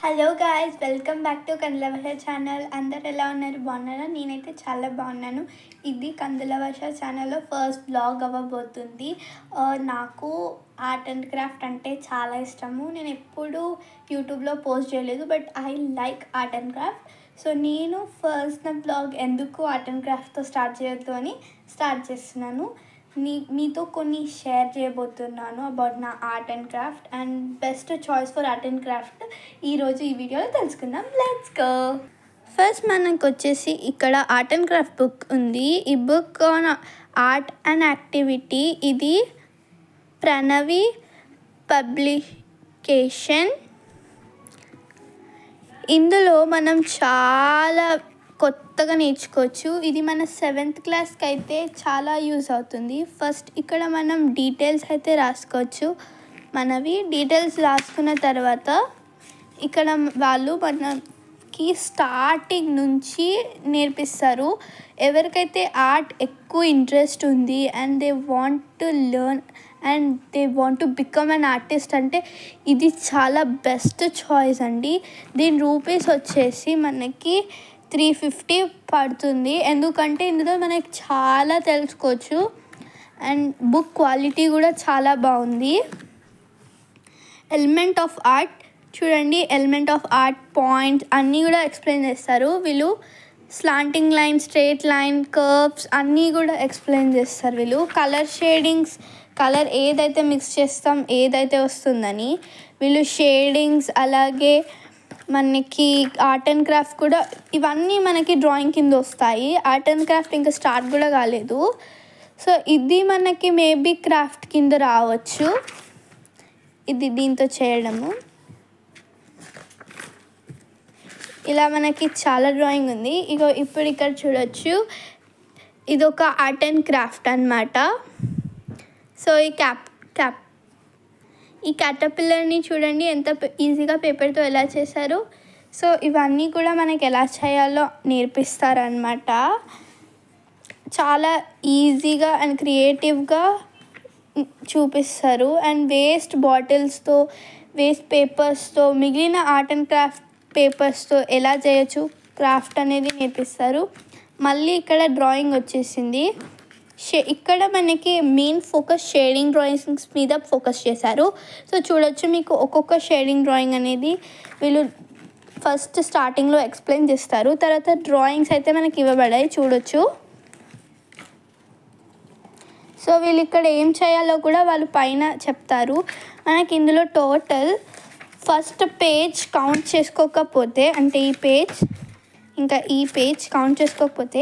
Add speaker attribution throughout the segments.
Speaker 1: Hello guys, welcome back to Kandula Bhasha channel. అందరు ఎలా ఉన్నారు? బాగున్నారా? నేనైతే చాలా బాగున్నాను. ఇది కందుల భాష ఛానల్లో ఫస్ట్ బ్లాగ్ అవ్వబోతుంది. నాకు ఆర్ట్ అండ్ క్రాఫ్ట్ అంటే చాలా ఇష్టము. నేను ఎప్పుడూ యూట్యూబ్లో పోస్ట్ చేయలేదు, but I like art and craft. So నేను ఫస్ట్ నా బ్లాగ్ ఎందుకు ఆర్ట్ అండ్ క్రాఫ్ట్తో స్టార్ట్ చేయొద్దు అని స్టార్ట్ చేస్తున్నాను. మీతో కొన్ని షేర్ చేయబోతున్నాను అబౌట్ నా art and craft and best choice for art and craft ఈరోజు ఈ వీడియోలో తెలుసుకుందాం. Let's go. ఫస్ట్ మనకు వచ్చేసి ఇక్కడ ఆర్ట్ అండ్ క్రాఫ్ట్ బుక్ ఉంది. ఈ book on art and activity, ఇది ప్రణవి పబ్లికేషన్. ఇందులో మనం చాలా కొత్తగా నేర్చుకోవచ్చు. ఇది మన 7th క్లాస్కి అయితే చాలా యూజ్ అవుతుంది. ఫస్ట్ ఇక్కడ మనం డీటెయిల్స్ అయితే రాసుకోవచ్చు. మనవి డీటెయిల్స్ రాసుకున్న తర్వాత ఇక్కడ వాళ్ళు మనకి స్టార్టింగ్ నుంచి నేర్పిస్తారు. ఎవరికైతే ఆర్ట్ ఎక్కువ ఇంట్రెస్ట్ ఉంది and they want to learn and they want to become an artist అంటే ఇది చాలా బెస్ట్ చాయిస్ అండి. దీని రూపీస్ వచ్చేసి మనకి 350 పడుతుంది. ఎందుకంటే ఇందులో మనకి చాలా తెలుసుకోవచ్చు అండ్ బుక్ క్వాలిటీ కూడా చాలా బాగుంది. ఎలిమెంట్ ఆఫ్ ఆర్ట్ చూడండి, ఎలిమెంట్ ఆఫ్ ఆర్ట్ పాయింట్స్ అన్నీ కూడా ఎక్స్ప్లెయిన్ చేస్తారు వీళ్ళు. Slanting line, straight line, curves అన్నీ కూడా ఎక్స్ప్లెయిన్ చేస్తారు వీళ్ళు. కలర్ షేడింగ్స్, కలర్ ఏదైతే మిక్స్ చేస్తాం ఏదైతే వస్తుందని వీళ్ళు షేడింగ్స్, అలాగే మనకి ఆర్ట్ అండ్ క్రాఫ్ట్ కూడా ఇవన్నీ మనకి డ్రాయింగ్ కింద వస్తాయి. ఆర్ట్ అండ్ క్రాఫ్ట్ ఇంకా స్టార్ట్ కూడా కాలేదు. సో ఇది మనకి మేబీ క్రాఫ్ట్ కింద రావచ్చు, ఇది దీంతో చేయడము. ఇలా మనకి చాలా డ్రాయింగ్ ఉంది. ఇప్పుడు ఇక్కడ చూడొచ్చు, ఇది ఒక ఆర్ట్ అండ్ క్రాఫ్ట్ అన్నమాట. సో ఈ క్యాటర్పిల్లర్ని చూడండి ఎంత ఈజీగా పేపర్తో ఎలా చేశారు. సో ఇవన్నీ కూడా మనకి ఎలా చేయాలో నేర్పిస్తారనమాట. చాలా ఈజీగా అండ్ క్రియేటివ్గా చూపిస్తారు. అండ్ వేస్ట్ బాటిల్స్తో, వేస్ట్ పేపర్స్తో, మిగిలిన ఆర్ట్ అండ్ క్రాఫ్ట్ పేపర్స్తో ఎలా చేయొచ్చు క్రాఫ్ట్ అనేది నేర్పిస్తారు. మళ్ళీ ఇక్కడ డ్రాయింగ్ వచ్చేసింది. ఇక్కడ మనకి మెయిన్ ఫోకస్ షేడింగ్ డ్రాయింగ్స్ మీద ఫోకస్ చేశారు. సో చూడొచ్చు, మీకు ఒక్కొక్క షేడింగ్ డ్రాయింగ్ అనేది వీళ్ళు ఫస్ట్ స్టార్టింగ్లో ఎక్స్ప్లెయిన్ చేస్తారు. తర్వాత డ్రాయింగ్స్ అయితే మనకి ఇవ్వబడాయి చూడొచ్చు. సో వీళ్ళు ఇక్కడ ఏం చేయాలో కూడా వాళ్ళు పైన చెప్తారు మనకి. ఇందులో టోటల్ ఫస్ట్ పేజ్ కౌంట్ చేసుకోకపోతే, అంటే ఈ పేజ్ ఇంకా ఈ పేజ్ కౌంట్ చేసుకోకపోతే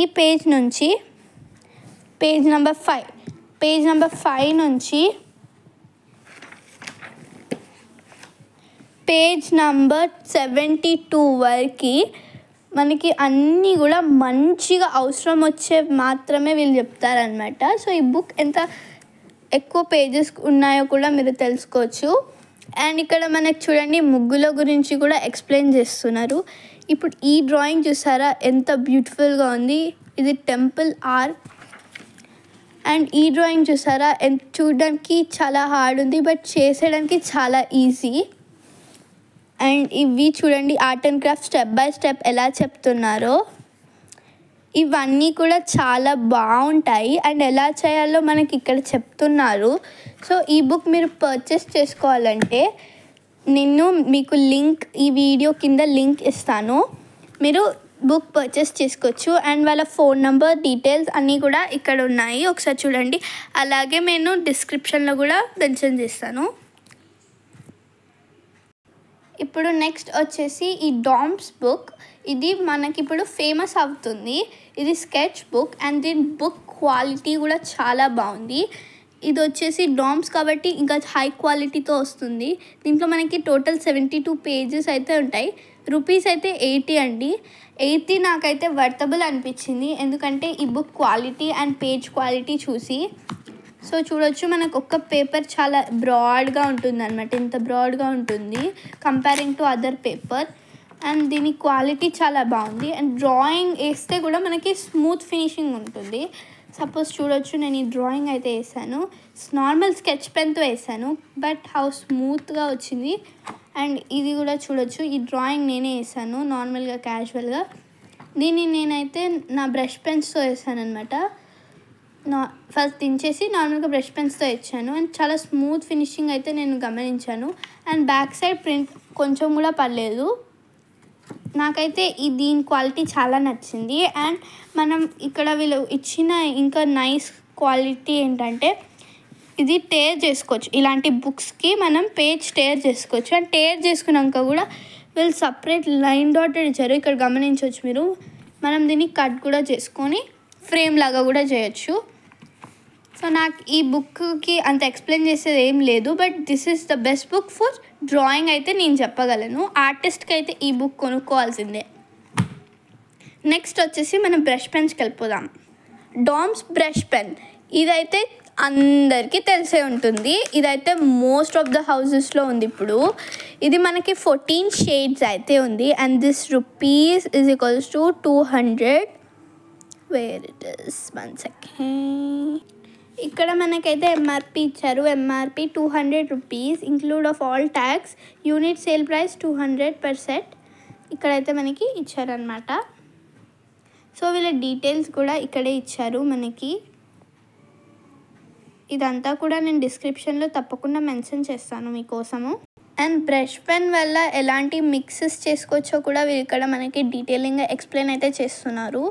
Speaker 1: ఈ పేజ్ నుంచి పేజ్ నెంబర్ 5 నుంచి పేజ్ నెంబర్ 72 వరకు మనకి అన్నీ కూడా మంచిగా అవసరం వచ్చే మాత్రమే వీళ్ళు చెప్తారనమాట. సో ఈ బుక్ ఎంత ఎక్కువ పేజెస్ ఉన్నాయో కూడా మీరు తెలుసుకోవచ్చు. అండ్ ఇక్కడ మనకి చూడండి ముగ్గుల గురించి కూడా ఎక్స్ప్లెయిన్ చేస్తున్నారు. ఇప్పుడు ఈ డ్రాయింగ్ చూసారా ఎంత బ్యూటిఫుల్గా ఉంది. ఇది టెంపుల్ ఆర్ట్. అండ్ ఈ డ్రాయింగ్ చూసారా చూడడానికి చాలా హార్డ్ ఉంది, బట్ చేసేయడానికి చాలా ఈజీ. అండ్ ఇవి చూడండి art and craft step by step ఎలా చెప్తున్నారో. ఇవన్నీ కూడా చాలా బాగుంటాయి అండ్ ఎలా చేయాలో మనకి ఇక్కడ చెప్తున్నారు. సో ఈ బుక్ మీరు పర్చేస్ చేసుకోవాలంటే నేను మీకు లింక్, ఈ వీడియో కింద లింక్ ఇస్తాను, మీరు బుక్ పర్చేస్ చేసుకోవచ్చు. అండ్ వాళ్ళ ఫోన్ నెంబర్, డీటెయిల్స్ అన్నీ కూడా ఇక్కడ ఉన్నాయి, ఒకసారి చూడండి. అలాగే నేను డిస్క్రిప్షన్లో కూడా మెన్షన్ చేస్తాను. ఇప్పుడు నెక్స్ట్ వచ్చేసి ఈ డామ్స్ బుక్. ఇది మనకి ఇప్పుడు ఫేమస్ అవుతుంది. ఇది స్కెచ్ బుక్ అండ్ దీని బుక్ క్వాలిటీ కూడా చాలా బాగుంది. ఇది వచ్చేసి డామ్స్ కాబట్టి ఇంకా హై క్వాలిటీతో వస్తుంది. దీంట్లో మనకి టోటల్ 72 పేజెస్ అయితే ఉంటాయి. రూపీస్ అయితే 80 అండి. 80 నాకైతే వర్తబుల్ అనిపించింది, ఎందుకంటే ఈ book quality and page quality చూసి. సో చూడొచ్చు, మనకు ఒక్క పేపర్ చాలా బ్రాడ్గా ఉంటుంది అనమాట, ఇంత బ్రాడ్గా ఉంటుంది comparing to other paper. And దీని క్వాలిటీ చాలా బాగుంది. అండ్ డ్రాయింగ్ వేస్తే కూడా మనకి స్మూత్ ఫినిషింగ్ ఉంటుంది. సపోజ్ చూడొచ్చు, నేను ఈ డ్రాయింగ్ అయితే వేసాను, నార్మల్ స్కెచ్ పెన్తో వేసాను, బట్ హౌ స్మూత్గా వచ్చింది. అండ్ ఇది కూడా చూడొచ్చు, ఈ డ్రాయింగ్ నేనే వేసాను నార్మల్గా క్యాజువల్గా. దీన్ని నేనైతే నా బ్రష్ పెన్స్తో వేసాను అనమాట. ఫస్ట్ దించేసి నార్మల్గా బ్రష్ పెన్స్తో ఇచ్చాను. అండ్ చాలా స్మూత్ ఫినిషింగ్ అయితే నేను గమనించాను. అండ్ బ్యాక్ సైడ్ ప్రింట్ కొంచెం కూడా పడలేదు. నాకైతే దీని క్వాలిటీ చాలా నచ్చింది. అండ్ మనం ఇక్కడ వీళ్ళు ఇచ్చిన ఇంకా నైస్ క్వాలిటీ ఏంటంటే, ఇది టేర్ చేసుకోవచ్చు. ఇలాంటి బుక్స్కి మనం పేజ్ టేర్ చేసుకోవచ్చు. అండ్ టేర్ చేసుకున్నాక కూడా వీళ్ళు సపరేట్ లైన్ డాటెడ్ ఇచ్చారు, ఇక్కడ గమనించవచ్చు మీరు. మనం దీన్ని కట్ కూడా చేసుకొని ఫ్రేమ్ లాగా కూడా చేయొచ్చు. సో నాకు ఈ బుక్కి అంత ఎక్స్ప్లెయిన్ చేసేది ఏం లేదు, but this is the best book for drawing అయితే నేను చెప్పగలను. ఆర్టిస్ట్కి అయితే ఈ బుక్ కొనుక్కోవాల్సిందే. నెక్స్ట్ వచ్చేసి మనం బ్రష్ పెన్స్కి వెళ్ళిపోదాం. డామ్స్ బ్రష్ పెన్ ఇదైతే అందరికీ తెలిసే ఉంటుంది. ఇదైతే మోస్ట్ ఆఫ్ ద హౌసెస్లో ఉంది ఇప్పుడు. ఇది మనకి 14 షేడ్స్ అయితే ఉంది. And this rupees is equals to 200. Where it is, 1 second. ఇక్కడ మనకైతే ఎంఆర్పి ఇచ్చారు. MRP 200 rupees include of all tax. Unit sale price 200 per set. ఇక్కడైతే మనకి ఇచ్చారనమాట. సో వీళ్ళ డీటెయిల్స్ కూడా ఇక్కడే ఇచ్చారు మనకి. ఇదంతా కూడా నేను డిస్క్రిప్షన్లో తప్పకుండా మెన్షన్ చేస్తాను మీకోసము. అండ్ బ్రష్ పెన్ వల్ల ఎలాంటి మిక్సెస్ చేసుకోవచ్చో కూడా వీళ్ళు ఇక్కడ మనకి డీటెయిలింగ్గా ఎక్స్ప్లెయిన్ అయితే చేస్తున్నారు.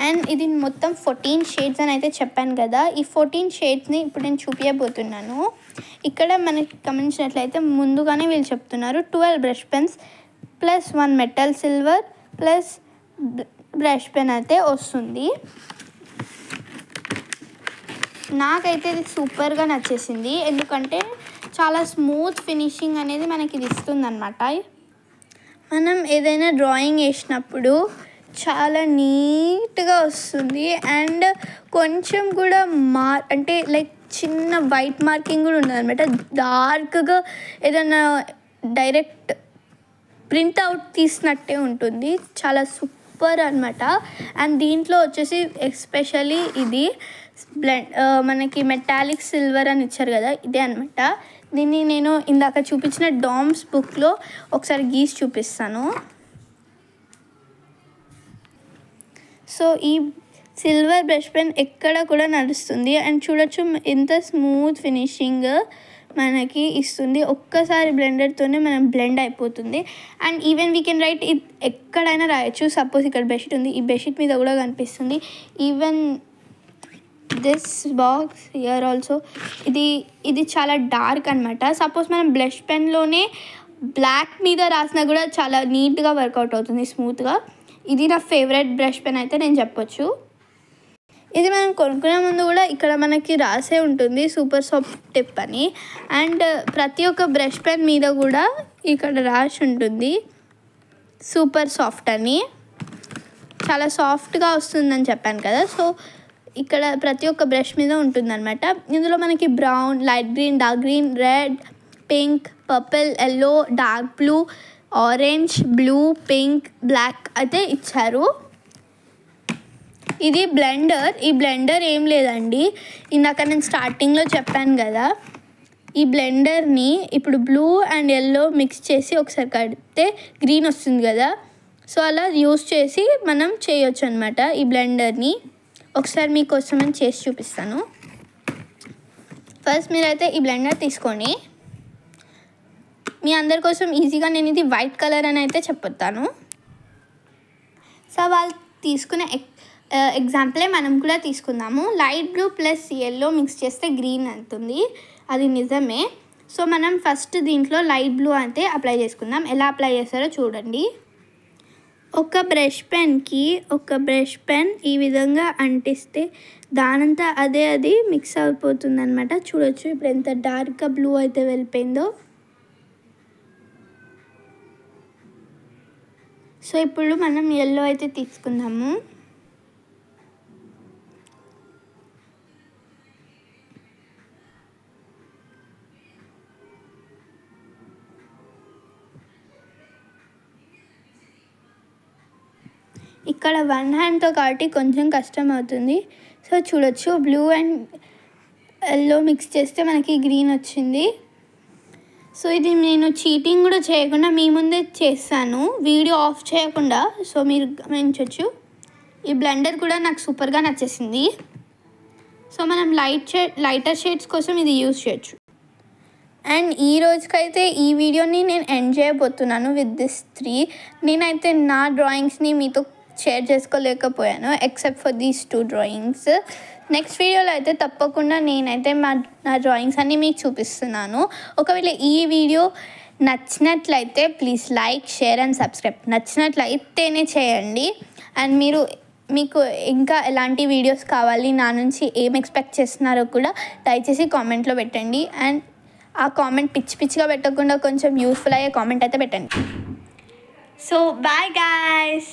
Speaker 1: అండ్ ఇది మొత్తం 14 షేడ్స్ అని అయితే చెప్పాను కదా. ఈ 14 షేడ్స్ని ఇప్పుడు నేను చూపించబోతున్నాను. ఇక్కడ మనకి గమనించినట్లయితే ముందుగానే వీళ్ళు చెప్తున్నారు 12 brush pens plus 1 metal silver plus brush pen అయితే వస్తుంది. నాకైతే ఇది సూపర్గా నచ్చేసింది, ఎందుకంటే చాలా స్మూత్ ఫినిషింగ్ అనేది మనకి ఇది ఇస్తుంది అనమాట. మనం ఏదైనా డ్రాయింగ్ వేసినప్పుడు చాలా నీట్గా వస్తుంది. అండ్ కొంచెం కూడా అంటే లైక్ చిన్న వైట్ మార్కింగ్ కూడా ఉండదు అనమాట. డార్క్గా ఏదైనా డైరెక్ట్ ప్రింట్అవుట్ తీసినట్టే ఉంటుంది. చాలా సూపర్ అనమాట. అండ్ దీంట్లో వచ్చేసి ఎస్పెషల్లీ ఇది మనకి మెటాలిక్ సిల్వర్ అని ఇచ్చారు కదా, ఇదే అనమాట. దీన్ని నేను ఇందాక చూపించిన డామ్స్ బుక్లో ఒకసారి గీసి చూపిస్తాను. సో ఈ సిల్వర్ బ్రష్ పెన్ ఎక్కడ కూడా నడుస్తుంది. అండ్ చూడొచ్చు ఎంత స్మూత్ ఫినిషింగ్ మనకి ఇస్తుంది. ఒక్కసారి బ్లెండర్తోనే మనం బ్లెండ్ అయిపోతుంది. And even we can write ఇది ఎక్కడైనా రాయొచ్చు. సపోజ్ ఇక్కడ బెడ్షీట్ ఉంది, ఈ బెడ్షీట్ మీద కూడా కనిపిస్తుంది. Even this box here also. ఇది చాలా డార్క్ అనమాట. సపోజ్ మనం బ్రష్ పెన్లోనే బ్లాక్ మీద రాసినా కూడా చాలా నీట్గా వర్కౌట్ అవుతుంది, స్మూత్గా. ఇది నా ఫేవరెట్ బ్రష్ పెన్ అయితే నేను చెప్పొచ్చు. ఇది మనం కొనుక్కునే ముందు కూడా ఇక్కడ మనకి రాసే ఉంటుంది సూపర్ సాఫ్ట్ టిప్ అని. అండ్ ప్రతి ఒక్క బ్రష్ పెన్ మీద కూడా ఇక్కడ రాసి ఉంటుంది సూపర్ సాఫ్ట్ అని. చాలా సాఫ్ట్గా వస్తుందని చెప్పాను కదా. సో ఇక్కడ ప్రతి ఒక్క బ్రష్ మీద ఉంటుందన్నమాట. ఇందులో మనకి brown, light green, dark green, red, pink, purple, yellow, dark blue, orange, blue, pink, black అయితే ఇచ్చారు. ఇది బ్లెండర్. ఈ బ్లెండర్ ఏం లేదండి, ఇందాక నేను స్టార్టింగ్లో చెప్పాను కదా, ఈ బ్లెండర్ని ఇప్పుడు బ్లూ అండ్ ఎల్లో మిక్స్ చేసి ఒకసారి కడితే గ్రీన్ వస్తుంది కదా. సో అలా యూస్ చేసి మనం చేయొచ్చు అనమాట ఈ బ్లెండర్ని. ఒకసారి మీకోసం నేను చేసి చూపిస్తాను. ఫస్ట్ మీరైతే ఈ బ్లెండర్ తీసుకొని, మీ అందరి కోసం ఈజీగా నేను ఇది వైట్ కలర్ అని అయితే చెప్తాను. సో వాళ్ళు తీసుకునే ఎగ్జాంపులే మనం కూడా తీసుకుందాము. Light blue plus yellow mix చేస్తే గ్రీన్ అవుతుంది, అది నిజమే. సో మనం ఫస్ట్ దీంట్లో లైట్ బ్లూ అయితే అప్లై చేసుకుందాం. ఎలా అప్లై చేస్తారో చూడండి. ఒక బ్రష్ పెన్కి ఒక బ్రష్ పెన్ ఈ విధంగా అంటిస్తే దానంతా అది మిక్స్ అయిపోతుంది అనమాట. చూడొచ్చు ఇప్పుడు ఎంత డార్క్గా బ్లూ అయితే వెళ్ళిపోయిందో. సో ఇప్పుడు మనం ఎల్లో అయితే తీసుకుందాము. ఇక్కడ వన్ హ్యాండ్తో కాబట్టి కొంచెం కష్టం అవుతుంది. సో చూడొచ్చు బ్లూ అండ్ ఎల్లో మిక్స్ చేస్తే మనకి గ్రీన్ వచ్చింది. సో ఇది నేను చీటింగ్ కూడా చేయకుండా మీ ముందే చేస్తాను, వీడియో ఆఫ్ చేయకుండా. సో మీరు గమనించవచ్చు. ఈ బ్లెండర్ కూడా నాకు సూపర్గా నచ్చేసింది. సో మనం లైటర్ షేడ్స్ కోసం ఇది యూజ్ చేయొచ్చు. అండ్ ఈ రోజుకైతే ఈ వీడియోని నేను ఎండ్ చేయబోతున్నాను విత్ దిస్ 3. నేనైతే నా డ్రాయింగ్స్ని మీతో షేర్ చేసుకోలేకపోయాను except for these 2 drawings. Next వీడియోలో అయితే తప్పకుండా నేనైతే నా డ్రాయింగ్స్ అన్నీ మీకు చూపిస్తున్నాను. ఒకవేళ ఈ వీడియో నచ్చినట్లయితే please like, share and subscribe. నచ్చినట్లయితేనే చేయండి. అండ్ మీకు ఇంకా ఎలాంటి వీడియోస్ కావాలి, నా నుంచి ఏం ఎక్స్పెక్ట్ చేస్తున్నారో కూడా దయచేసి కామెంట్లో పెట్టండి. అండ్ ఆ కామెంట్ పిచ్చిగా పెట్టకుండా కొంచెం యూస్ఫుల్ అయ్యే కామెంట్ అయితే పెట్టండి. So bye guys.